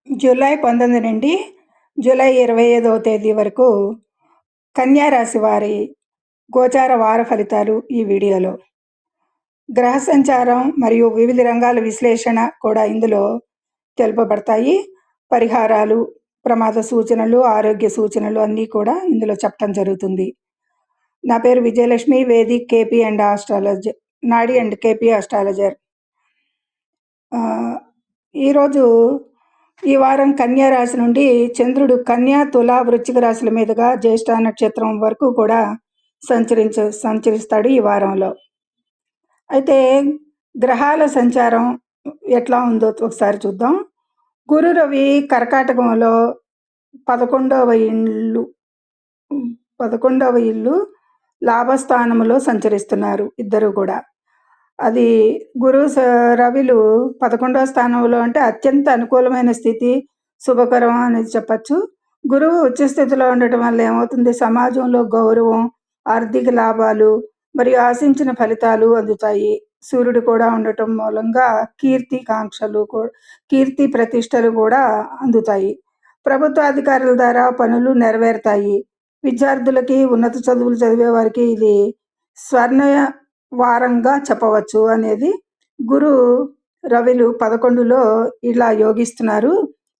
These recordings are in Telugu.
జూలై 19 నుండి జూలై 25వ తేదీ వరకు కన్యా రాశి వారి గోచార వార ఫలితాలు ఈ వీడియోలో. గ్రహ సంచారం మరియు వివిధ రంగాల విశ్లేషణ కూడా ఇందులో తెలుపబడతాయి. పరిహారాలు, ప్రమాద సూచనలు, ఆరోగ్య సూచనలు అన్నీ కూడా ఇందులో చెప్పడం జరుగుతుంది. నా పేరు Vijayalakshmi, Vedic KP and astrologer, నాడి అండ్ కేపీ ఆస్ట్రాలజర్. ఈరోజు ఈ వారం కన్యా రాశి నుండి చంద్రుడు కన్యా, తుల, వృశ్చిక రాశుల మీదుగా జ్యేష్ఠ నక్షత్రం వరకు కూడా సంచరిస్తాడు ఈ వారంలో. అయితే గ్రహాల సంచారం ఎట్లా ఉందో ఒకసారి చూద్దాం. గురు, రవి కర్కాటకంలో 11వ ఇల్లు లాభస్థానంలో సంచరిస్తున్నారు ఇద్దరు కూడా. అది గురు రవిలు 11వ స్థానంలో అంటే అత్యంత అనుకూలమైన స్థితి, శుభకరం అనేది చెప్పచ్చు. గురువు ఉచ్చ స్థితిలో ఉండటం వల్ల ఏమవుతుంది, సమాజంలో గౌరవం, ఆర్థిక లాభాలు మరియు ఆశించిన ఫలితాలు అందుతాయి. సూర్యుడు కూడా ఉండటం మూలంగా కీర్తి ప్రతిష్టలు కూడా అందుతాయి. ప్రభుత్వ అధికారుల ద్వారా పనులు నెరవేరుతాయి. విద్యార్థులకి, ఉన్నత చదువులు చదివే వారికి ఇది స్వర్ణ వారంగా చెప్పవచ్చు అనేది. గురు రవిలు 11లో ఇలా యోగిస్తున్నారు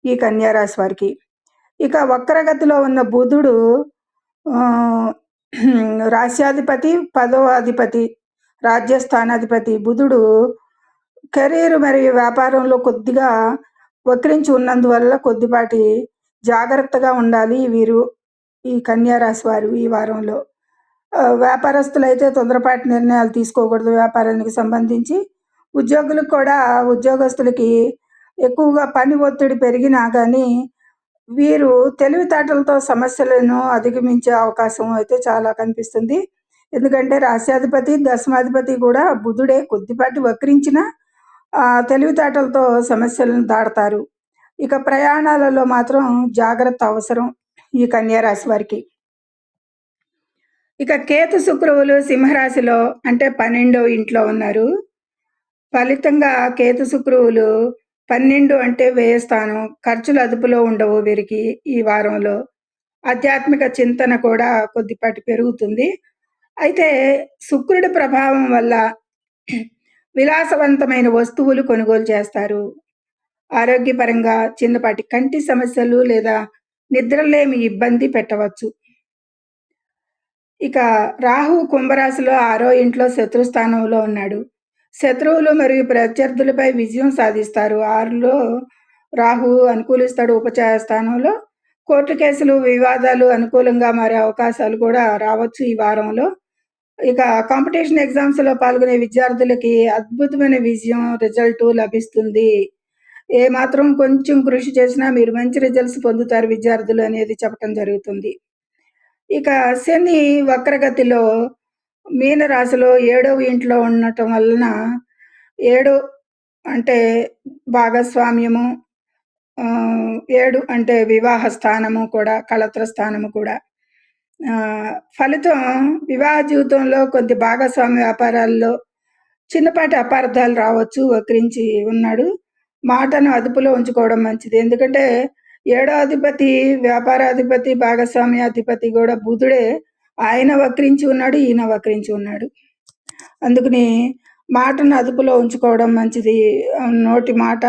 ఈ కన్యా రాశి వారికి. ఇక వక్రగతిలో ఉన్న బుధుడు రాశ్యాధిపతి, 10వ అధిపతి, రాజ్యస్థానాధిపతి బుధుడు కెరీర్ మరియు వ్యాపారంలో కొద్దిగా వక్రించి ఉన్నందువల్ల కొద్దిపాటి జాగ్రత్తగా ఉండాలి వీరు, ఈ కన్యా రాశి వారు ఈ వారంలో. వ్యాపారస్తులైతే తొందరపాటి నిర్ణయాలు తీసుకోకూడదు వ్యాపారానికి సంబంధించి. ఉద్యోగులకు కూడా, ఉద్యోగస్తులకి ఎక్కువగా పని ఒత్తిడి పెరిగినా కానీ వీరు తెలివితేటలతో సమస్యలను అధిగమించే అవకాశం అయితే చాలా కనిపిస్తుంది. ఎందుకంటే రాశ్యాధిపతి, దశమాధిపతి కూడా బుధుడే. కొద్దిపాటి వక్రించిన తెలివితేటలతో సమస్యలను దాడతారు. ఇక ప్రయాణాలలో మాత్రం జాగ్రత్త అవసరం ఈ కన్యా రాశి వారికి. ఇక కేతు, శుక్రువులు సింహరాశిలో అంటే 12వ ఇంట్లో ఉన్నారు. ఫలితంగా కేతు, శుక్రువులు 12 అంటే వ్యయస్థానం, ఖర్చులు అదుపులో ఉండవు వీరికి ఈ వారంలో. ఆధ్యాత్మిక చింతన కూడా కొద్దిపాటి పెరుగుతుంది. అయితే శుక్రుడి ప్రభావం వల్ల విలాసవంతమైన వస్తువులు కొనుగోలు చేస్తారు. ఆరోగ్యపరంగా చిన్నపాటి కంటి సమస్యలు లేదా నిద్రలేమి ఇబ్బంది పెట్టవచ్చు. ఇక రాహు కుంభరాశిలో 6వ ఇంట్లో శత్రుస్థానంలో ఉన్నాడు. శత్రువులు మరియు ప్రత్యర్థులపై విజయం సాధిస్తారు. 6లో రాహు అనుకూలిస్తాడు ఉపచార స్థానంలో. కోర్టు కేసులు, వివాదాలు అనుకూలంగా మారే అవకాశాలు కూడా రావచ్చు ఈ వారంలో. ఇక కాంపిటీషన్ ఎగ్జామ్స్లో పాల్గొనే విద్యార్థులకి అద్భుతమైన విజయం, రిజల్ట్ లభిస్తుంది. ఏమాత్రం కొంచెం కృషి చేసినా మీరు మంచి రిజల్ట్స్ పొందుతారు విద్యార్థులు అనేది చెప్పడం జరుగుతుంది. ఇక శని వక్రగతిలో మీనరాశిలో 7వ ఇంట్లో ఉండటం వలన 7 అంటే భాగస్వామ్యము, 7 అంటే వివాహ స్థానము కూడా, కళత్ర స్థానము కూడా. ఫలితం వివాహ జీవితంలో కొద్ది భాగస్వామ్య వ్యాపారాల్లో చిన్నపాటి అపార్థాలు రావచ్చు. వక్రించి ఉన్నాడు. మాటను అదుపులో ఉంచుకోవడం మంచిది. ఎందుకంటే 7వ అధిపతి వ్యాపారాధిపతి, భాగస్వామ్యాధిపతి కూడా బుధుడే. ఆయన వక్రించి ఉన్నాడు, ఈయన వక్రించి ఉన్నాడు. అందుకని మాటను అదుపులో ఉంచుకోవడం మంచిది. నోటి మాట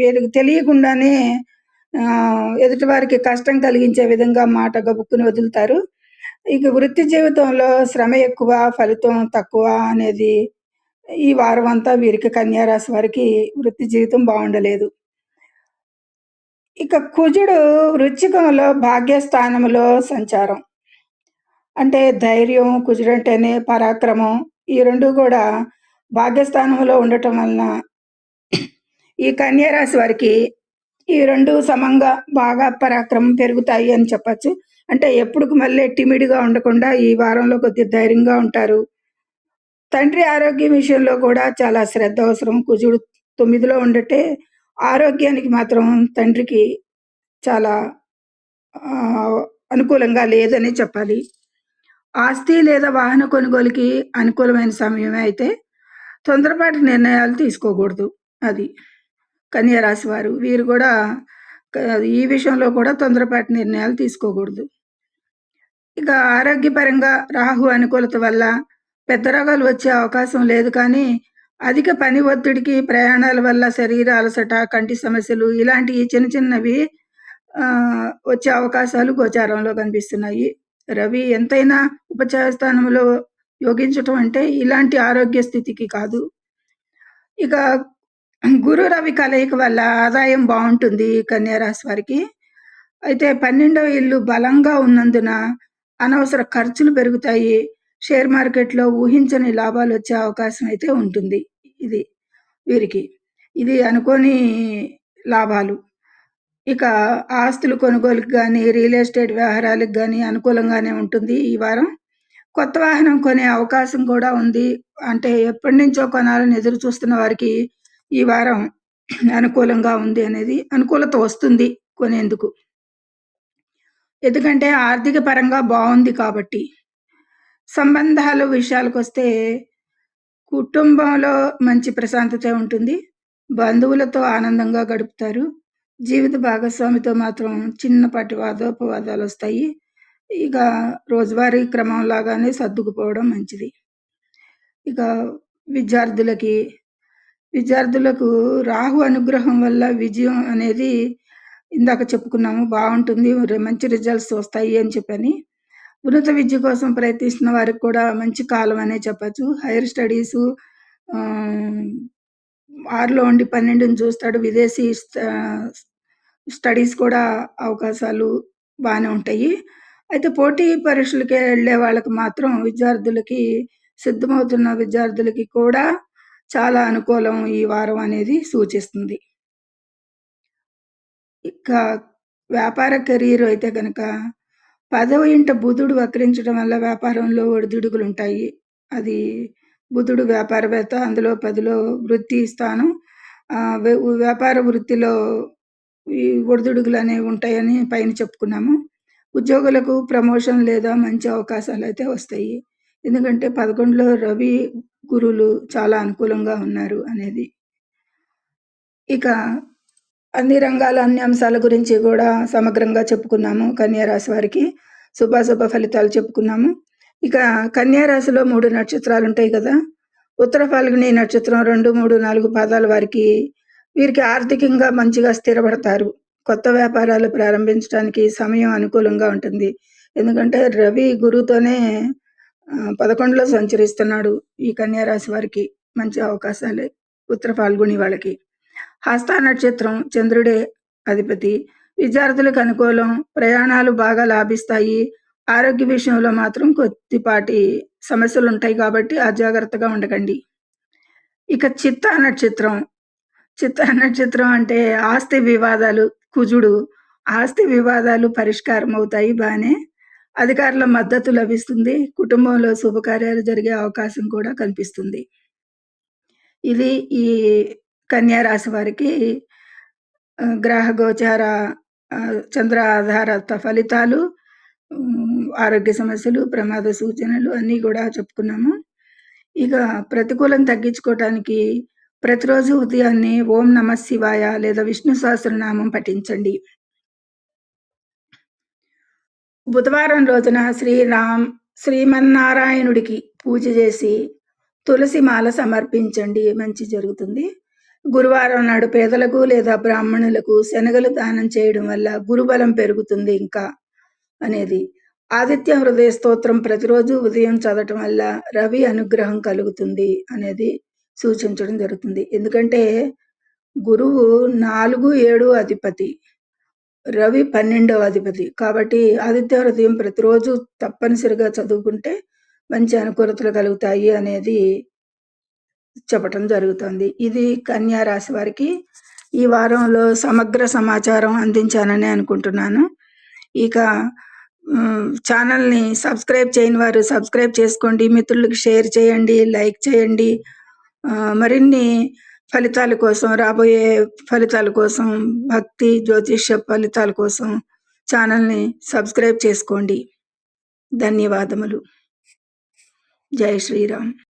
వీరికి తెలియకుండానే ఎదుటి వారికి కష్టం కలిగించే విధంగా మాట గబుక్కుని వదులుతారు. ఇక వృత్తి జీవితంలో శ్రమ ఎక్కువ, ఫలితం తక్కువ అనేది ఈ వారం అంతా వీరికి కన్యా రాశి వారికి వృత్తి జీవితం బాగుండలేదు. ఇక కుజుడు వృశ్చికంలో భాగ్యస్థానంలో సంచారం అంటే ధైర్యం, కుజుడు అంటేనే పరాక్రమం, ఈ రెండు కూడా భాగ్యస్థానంలో ఉండటం వలన ఈ కన్యా రాశి వారికి ఈ రెండు సమంగా బాగా పరాక్రమం పెరుగుతాయి అని చెప్పచ్చు. అంటే ఎప్పుడు మళ్ళీ టిమిడ్గా ఉండకుండా ఈ వారంలో కొద్దిగా ధైర్యంగా ఉంటారు. తండ్రి ఆరోగ్యం విషయంలో కూడా చాలా శ్రద్ధ అవసరం. కుజుడు 9లో ఉండటే ఆరోగ్యానికి మాత్రం తండ్రికి చాలా అనుకూలంగా లేదని చెప్పాలి. ఆస్తి లేదా వాహన కొనుగోలుకి అనుకూలమైన సమయమే అయితే తొందరపాటు నిర్ణయాలు తీసుకోకూడదు. అది. కన్యా రాశి వారు. వీరు కూడా క ఈ విషయంలో కూడా తొందరపాటు నిర్ణయాలు తీసుకోకూడదు. ఇక ఆరోగ్యపరంగా రాహు అనుకూలత వల్ల పెద్ద రోగాలు వచ్చే అవకాశం లేదు కానీ, అధిక పని ఒత్తిడికి, ప్రయాణాల వల్ల శరీర అలసట, కంటి సమస్యలు ఇలాంటియి చిన్న చిన్నవి వచ్చే అవకాశాలు గోచారంలో కనిపిస్తున్నాయి. రవి ఎంతైనా ఉపచయ స్థానంలో యోగించటం అంటే ఇలాంటి ఆరోగ్య స్థితికి కాదు. ఇక గురు, రవి కలయిక వల్ల ఆదాయం బావుంటుంది కన్యా రాశి వారికి. అయితే 12వ ఇల్లు బలంగా ఉన్నందున అనవసర ఖర్చులు పెరుగుతాయి. షేర్ మార్కెట్‌లో ఊహించని లాభాలొచ్చే అవకాశం అయితే ఉంటుంది. ఇది వీరికి. ఇది అనుకోని లాభాలు. ఇక ఆస్తులు కొనుగోలుకి గానీ, రియల్ ఎస్టేట్ వ్యవహారాలకు గానీ అనుకూలంగానే ఉంటుంది ఈ వారం. కొత్త వాహనం కొనే అవకాశం కూడా ఉంది. అంటే ఎప్పటినుంచో కొనాలని ఎదురు చూస్తున్న వారికి ఈ వారం అనుకూలంగా ఉంది అనేది అనుకూలత వస్తుంది కొనేందుకు. ఎందుకంటే ఆర్థిక పరంగా బావుంది కాబట్టి. సంబంధాలు విషయాలకొస్తే కుటుంబంలో మంచి ప్రశాంతత ఉంటుంది. బంధువులతో ఆనందంగా గడుపుతారు. జీవిత భాగస్వామితో మాత్రం చిన్నపాటి వాదోపవాదాలొస్తాయి. ఇక రోజువారీ క్రమం లాగానే సర్దుకుపోవడం మంచిది. ఇక విద్యార్థులకి విద్యార్థులకు రాహు అనుగ్రహం వల్ల విజయం అనేది ఇందాక చెప్పుకున్నాము బావుంటుంది. మంచి రిజల్ట్స్ వస్తాయి అని చెప్పని. ఉన్నత విద్య కోసం ప్రయత్నిస్తున్న వారికి కూడా మంచి కాలం అనే చెప్పొచ్చు. హైర్ స్టడీసు ఆహ్, 6లో ఉండి 12ని చూస్తాడు. విదేశీ స్టడీస్ కూడా అవకాశాలు బానే ఉంటాయి. అయితే పోటీ పరీక్షలకి ఎళ్ళే వాళ్ళకి మాత్రం విద్యార్థులకి సిద్ధమవుతున్న విద్యార్థులకి కూడా చాలా అనుకూలం ఈ వారం అనేది సూచిస్తుంది. ఇక వ్యాపార కెరీర్ అయితే గనక 10వ ఇంట బుధుడు వక్రించడం వల్ల వ్యాపారంలో ఒడిదుడుకులుంటాయి. అది బుధుడు వ్యాపారవేత్త. అందులో 10లో వృత్తి స్థానం. ఆహ్, వె వ్యాపార వృత్తిలో ఈ ఒడిదుడుకులనేవి ఉంటాయని పైన చెప్పుకున్నాము. ఉద్యోగులకు ప్రమోషన్ లేదా మంచి అవకాశాలైతే వస్తాయి. ఎందుకంటే 11లో రవి, గురులు చాలా అనుకూలంగా ఉన్నారు అనేది. ఇక అన్ని రంగాల, అన్ని అంశాల గురించి గూడా సమగ్రంగా చెప్పుకున్నాము కన్యా రాశి వారికి. శుభాశుభ ఫలితాలు చెప్పుకున్నాము. ఇక కన్యా రాశిలో 3 నక్షత్రాలుంటాయి గదా! ఉత్తర ఫాల్గుని నక్షత్రం 2, 3, 4 పాదాల వారికి వీరికి ఆర్థికంగా మంచిగా స్థిరపడతారు. కొత్త వ్యాపారాలు ప్రారంభించడానికి సమయం అనుకూలంగా ఉంటుంది. ఎందుకంటే రవి గురువుతోనే 11లో సంచరిస్తున్నాడు. ఈ కన్యా రాశి వారికి మంచి అవకాశాలే. ఉత్తర ఫాల్గుని వాళ్ళకి. హస్త నక్షత్రం చంద్రుడే అధిపతి. విద్యార్థులకు అనుకూలం. ప్రయాణాలు బాగా లాభిస్తాయి. ఆరోగ్య విషయంలో మాత్రం కొద్దిపాటి సమస్యలుంటాయి కాబట్టి అజాగ్రత్తగా ఉండకండి. ఇక చిత్తా నక్షత్రం. చిత్తా నక్షత్రం అంటే ఆస్తి వివాదాలు కుజుడు. ఆస్తి వివాదాలు పరిష్కారం అవుతాయి బానే. అధికారుల మద్దతు లభిస్తుంది. కుటుంబంలో శుభకార్యాలు జరిగే అవకాశం కూడా కనిపిస్తుంది. ఇది ఈ కన్యా రాశి వారికి గ్రహ గోచార చంద్ర ఆధారిత ఫలితాలు, ఆరోగ్య సమస్యలు, ప్రమాద సూచనలు అన్నీ గూడా చెప్పుకున్నాము. ఇక ప్రతికూలం తగ్గించుకోవటానికి ప్రతిరోజు ఉదయాన్నే ఓం నమః శివాయ లేదా విష్ణు సహస్రనామం పఠించండి. బుధవారం రోజున శ్రీమన్నారాయణుడికి పూజ చేసి తులసి మాల సమర్పించండి. మంచి జరుగుతుంది. గురువారం నాడు పేదలకు లేదా బ్రాహ్మణులకు శనగలు దానం చేయడం వల్ల గురుబలం పెరుగుతుంది ఇంకా అనేది. ఆదిత్య హృదయ స్తోత్రం ప్రతిరోజు ఉదయం చదవటం వల్ల రవి అనుగ్రహం కలుగుతుంది అనేది సూచించడం జరుగుతుంది. ఎందుకంటే గురువు 4, 7 అధిపతి. రవి 12వ అధిపతి. కాబట్టి ఆదిత్య హృదయం ప్రతిరోజు తప్పనిసరిగా చదువుకుంటే మంచి అనుకూలతలు కలుగుతాయి అనేది చెప్పటం జరుగుతుంది. ఇది కన్యా రాశి వారికి ఈ వారంలో సమగ్ర సమాచారం అందించానని అనుకుంటున్నాను. ఇక ఛానల్‌ని సబ్స్క్రైబ్ చేయని వారు సబ్స్క్రైబ్ చేసుకోండి. మిత్రులకు షేర్ చేయండి, లైక్ చేయండి. మరిన్ని ఫలితాల కోసం, రాబోయే ఫలితాల కోసం, భక్తి, జ్యోతిష్య ఫలితాల కోసం ఛానల్‌ని సబ్స్క్రైబ్ చేసుకోండి. ధన్యవాదములు. జై శ్రీరామ్.